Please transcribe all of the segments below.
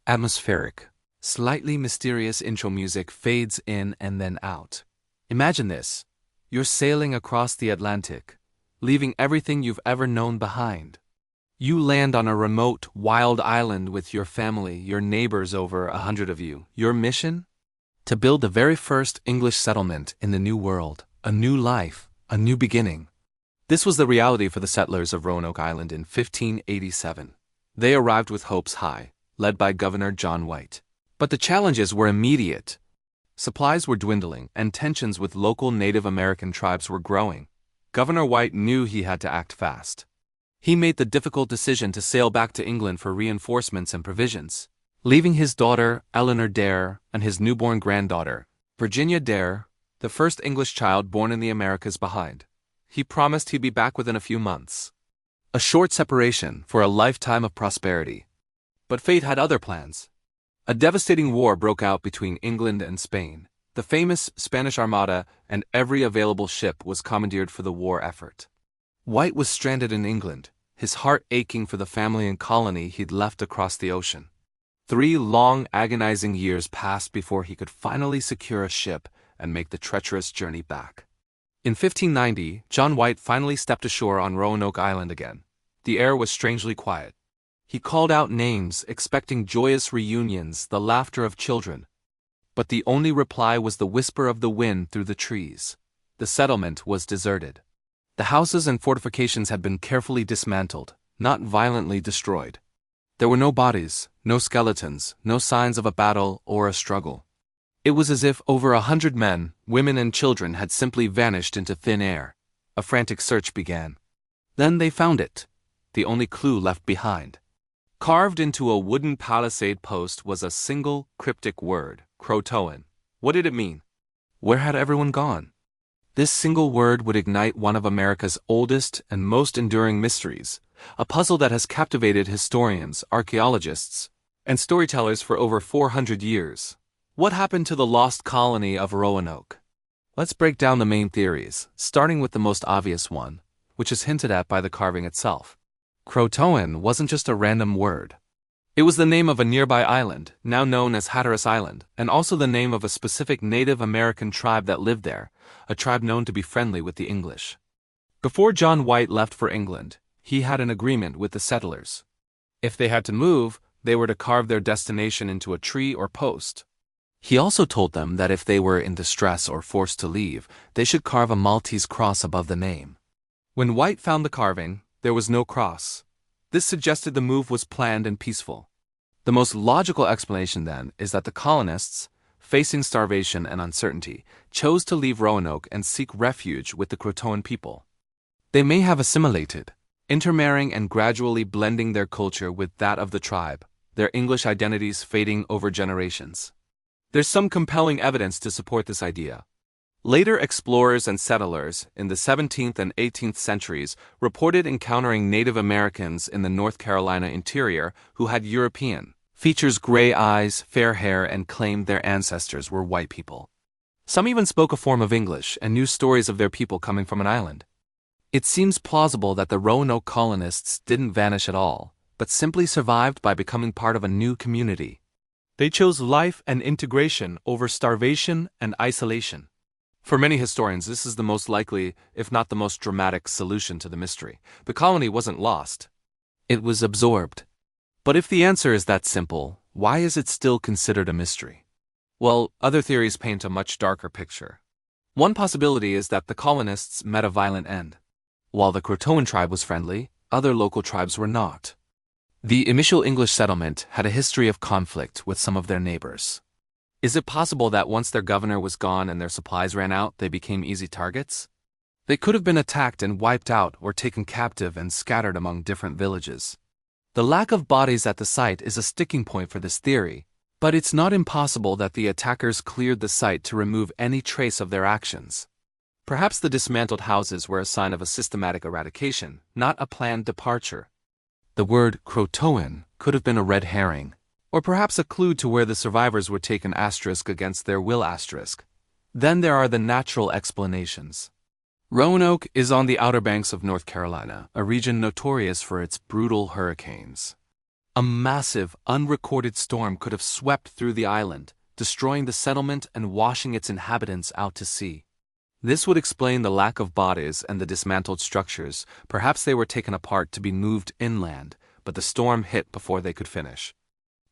Atmospheric, slightly mysterious intro music fades in and then out. Imagine this. You're sailing across the Atlantic, leaving everything you've ever known behind. You land on a remote, wild island with your family, your neighbors, over 100 of you. Your mission? To build the very first English settlement in the New World, a new life, a new beginning. This was the reality for the settlers of Roanoke Island in 1587. They arrived with hopes high, led by Governor John White. But the challenges were immediate. Supplies were dwindling, and tensions with local Native American tribes were growing. Governor White knew he had to act fast. He made the difficult decision to sail back to England for reinforcements and provisions, leaving his daughter, Eleanor Dare, and his newborn granddaughter, Virginia Dare, the first English child born in the Americas, behind. He promised he'd be back within a few months. A short separation for a lifetime of prosperity. But fate had other plans. A devastating war broke out between England and Spain. The famous Spanish Armada and every available ship was commandeered for the war effort. White was stranded in England, his heart aching for the family and colony he'd left across the ocean. 3 long, agonizing years passed before he could finally secure a ship and make the treacherous journey back. In 1590, John White finally stepped ashore on Roanoke Island again. The air was strangely quiet. He called out names, expecting joyous reunions, the laughter of children. But the only reply was the whisper of the wind through the trees. The settlement was deserted. The houses and fortifications had been carefully dismantled, not violently destroyed. There were no bodies, no skeletons, no signs of a battle or a struggle. It was as if over 100 men, women and children had simply vanished into thin air. A frantic search began. Then they found it, the only clue left behind. Carved into a wooden palisade post was a single, cryptic word, Croatoan. What did it mean? Where had everyone gone? This single word would ignite one of America's oldest and most enduring mysteries, a puzzle that has captivated historians, archaeologists, and storytellers for over 400 years. What happened to the Lost Colony of Roanoke? Let's break down the main theories, starting with the most obvious one, which is hinted at by the carving itself. Croatoan wasn't just a random word. It was the name of a nearby island, now known as Hatteras Island, and also the name of a specific Native American tribe that lived there, a tribe known to be friendly with the English. Before John White left for England, he had an agreement with the settlers. If they had to move, they were to carve their destination into a tree or post. He also told them that if they were in distress or forced to leave, they should carve a Maltese cross above the name. When White found the carving, there was no cross. This suggested the move was planned and peaceful. The most logical explanation, then, is that the colonists, facing starvation and uncertainty, chose to leave Roanoke and seek refuge with the Croatoan people. They may have assimilated, intermarrying and gradually blending their culture with that of the tribe, their English identities fading over generations. There's some compelling evidence to support this idea. Later explorers and settlers in the 17th and 18th centuries reported encountering Native Americans in the North Carolina interior who had European features, gray eyes, fair hair, and claimed their ancestors were white people. Some even spoke a form of English and knew stories of their people coming from an island. It seems plausible that the Roanoke colonists didn't vanish at all, but simply survived by becoming part of a new community. They chose life and integration over starvation and isolation. For many historians, this is the most likely, if not the most dramatic, solution to the mystery. The colony wasn't lost. It was absorbed. But if the answer is that simple, why is it still considered a mystery? Well, other theories paint a much darker picture. One possibility is that the colonists met a violent end. While the Croatoan tribe was friendly, other local tribes were not. The initial English settlement had a history of conflict with some of their neighbors. Is it possible that once their governor was gone and their supplies ran out, they became easy targets? They could have been attacked and wiped out or taken captive and scattered among different villages. The lack of bodies at the site is a sticking point for this theory, but it's not impossible that the attackers cleared the site to remove any trace of their actions. Perhaps the dismantled houses were a sign of a systematic eradication, not a planned departure. The word Croatoan could have been a red herring, or perhaps a clue to where the survivors were taken against their will. Then there are the natural explanations. Roanoke is on the Outer Banks of North Carolina, a region notorious for its brutal hurricanes. A massive, unrecorded storm could have swept through the island, destroying the settlement and washing its inhabitants out to sea. This would explain the lack of bodies and the dismantled structures. Perhaps they were taken apart to be moved inland, but the storm hit before they could finish.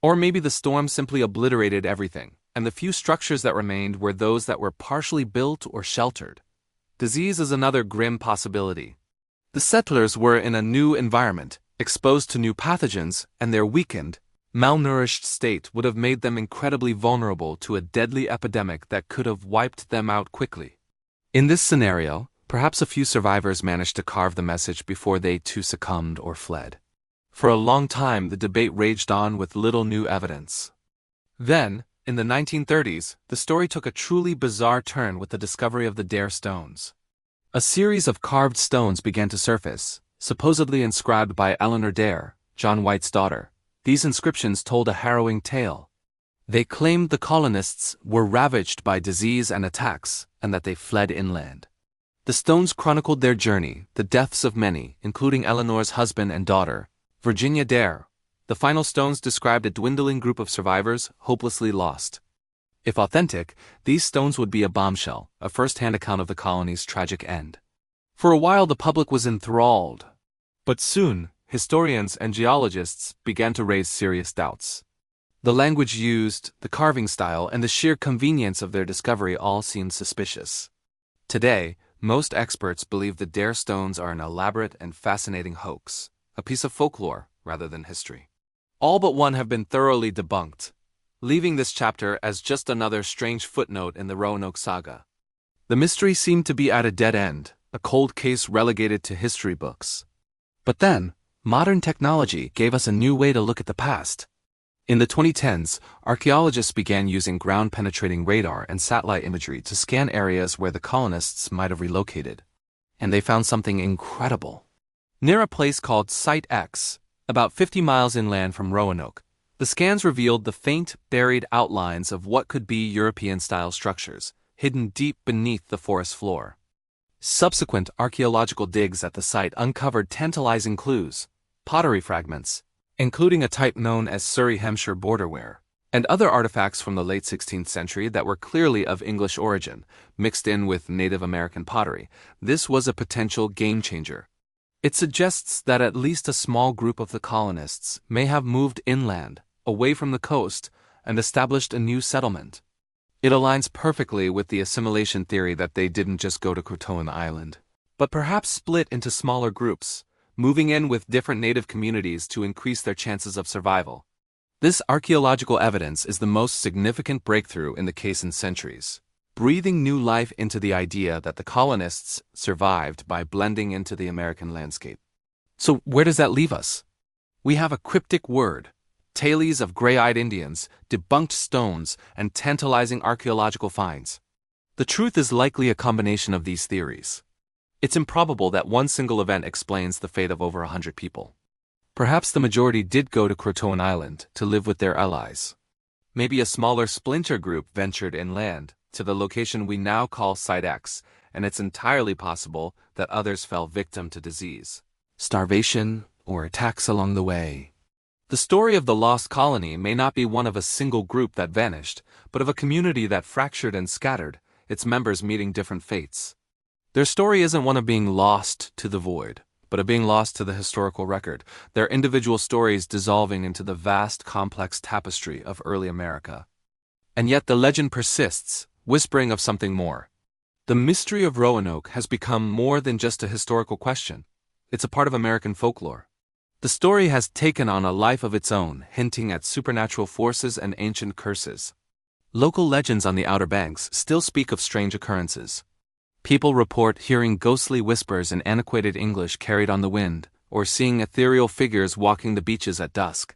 Or maybe the storm simply obliterated everything, and the few structures that remained were those that were partially built or sheltered. Disease is another grim possibility. The settlers were in a new environment, exposed to new pathogens, and their weakened, malnourished state would have made them incredibly vulnerable to a deadly epidemic that could have wiped them out quickly. In this scenario, perhaps a few survivors managed to carve the message before they too succumbed or fled. For a long time, the debate raged on with little new evidence. Then, in the 1930s, the story took a truly bizarre turn with the discovery of the Dare stones. A series of carved stones began to surface, supposedly inscribed by Eleanor Dare, John White's daughter. These inscriptions told a harrowing tale. They claimed the colonists were ravaged by disease and attacks, and that they fled inland. The stones chronicled their journey, the deaths of many, including Eleanor's husband and daughter, Virginia Dare. The final stones described a dwindling group of survivors, hopelessly lost. If authentic, these stones would be a bombshell, a first-hand account of the colony's tragic end. For a while the public was enthralled. But soon, historians and geologists began to raise serious doubts. The language used, the carving style, and the sheer convenience of their discovery all seemed suspicious. Today, most experts believe the Dare stones are an elaborate and fascinating hoax, a piece of folklore rather than history. All but one have been thoroughly debunked, leaving this chapter as just another strange footnote in the Roanoke saga. The mystery seemed to be at a dead end, a cold case relegated to history books. But then, modern technology gave us a new way to look at the past. In the 2010s, archaeologists began using ground-penetrating radar and satellite imagery to scan areas where the colonists might have relocated. And they found something incredible. Near a place called Site X, about 50 miles inland from Roanoke, the scans revealed the faint, buried outlines of what could be European-style structures, hidden deep beneath the forest floor. Subsequent archaeological digs at the site uncovered tantalizing clues, pottery fragments, including a type known as Surrey Hampshire borderware, and other artifacts from the late 16th century that were clearly of English origin, mixed in with Native American pottery. This was a potential game-changer. It suggests that at least a small group of the colonists may have moved inland, away from the coast, and established a new settlement. It aligns perfectly with the assimilation theory that they didn't just go to Croatoan Island, but perhaps split into smaller groups, moving in with different native communities to increase their chances of survival. This archaeological evidence is the most significant breakthrough in the case in centuries, breathing new life into the idea that the colonists survived by blending into the American landscape. So where does that leave us? We have a cryptic word, tales of gray-eyed Indians, debunked stones, and tantalizing archaeological finds. The truth is likely a combination of these theories. It's improbable that one single event explains the fate of over 100 people. Perhaps the majority did go to Croatoan Island to live with their allies. Maybe a smaller splinter group ventured inland to the location we now call Site X, and it's entirely possible that others fell victim to disease, starvation, or attacks along the way. The story of the Lost Colony may not be one of a single group that vanished, but of a community that fractured and scattered, its members meeting different fates. Their story isn't one of being lost to the void, but of being lost to the historical record, their individual stories dissolving into the vast, complex tapestry of early America. And yet the legend persists, whispering of something more. The mystery of Roanoke has become more than just a historical question. It's a part of American folklore. The story has taken on a life of its own, hinting at supernatural forces and ancient curses. Local legends on the Outer Banks still speak of strange occurrences. People report hearing ghostly whispers in antiquated English carried on the wind, or seeing ethereal figures walking the beaches at dusk.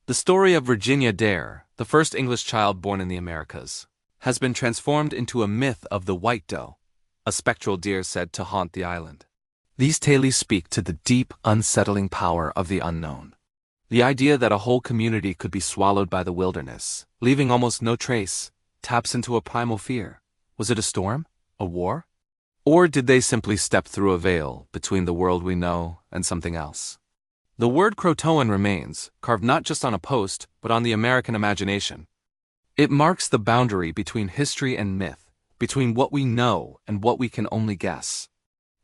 The story of Virginia Dare, the first English child born in the Americas, has been transformed into a myth of the white doe, a spectral deer said to haunt the island. These tales speak to the deep, unsettling power of the unknown. The idea that a whole community could be swallowed by the wilderness, leaving almost no trace, taps into a primal fear. Was it a storm? A war? Or did they simply step through a veil between the world we know and something else? The word Croatoan remains, carved not just on a post, but on the American imagination. It marks the boundary between history and myth, between what we know and what we can only guess.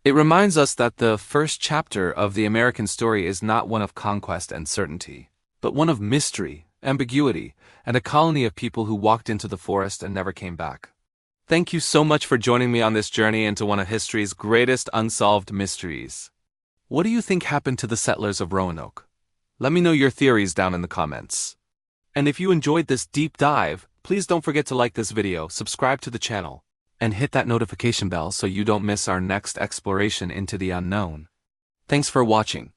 It reminds us that the first chapter of the American story is not one of conquest and certainty, but one of mystery, ambiguity, and a colony of people who walked into the forest and never came back. Thank you so much for joining me on this journey into one of history's greatest unsolved mysteries. What do you think happened to the settlers of Roanoke? Let me know your theories down in the comments. And if you enjoyed this deep dive, please don't forget to like this video, subscribe to the channel, and hit that notification bell so you don't miss our next exploration into the unknown. Thanks for watching.